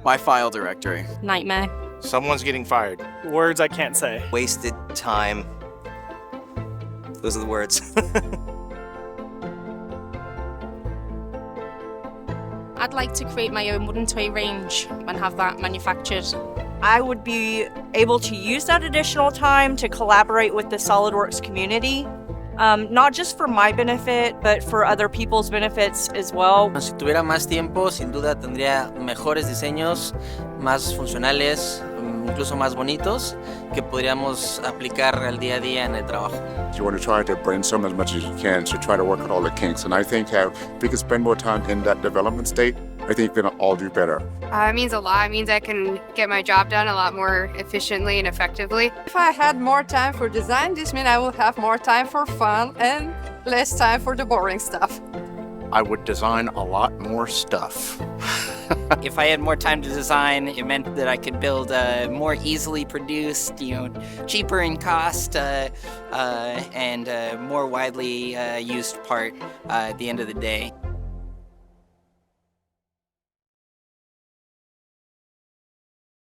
My file directory. Nightmare. Someone's getting fired. Words I can't say. Wasted time. Those are the words. I'd like to create my own wooden toy range and have that manufactured. I would be able to use that additional time to collaborate with the Solidworks community, not just for my benefit, but for other people's benefits as well. Si tuviera más tiempo, sin duda tendría mejores diseños, más funcionales, incluso más bonitos, que podríamos aplicar al día a día en el trabajo. You want to try to brainstorm as much as you can to try to work out all the kinks. And I think if we can spend more time in that development state, I think we're going to all do better. It means a lot. It means I can get my job done a lot more efficiently and effectively. If I had more time for design, this means I will have more time for fun and less time for the boring stuff. I would design a lot more stuff. If I had more time to design, it meant that I could build a more easily produced, cheaper in cost, and more widely used part at the end of the day.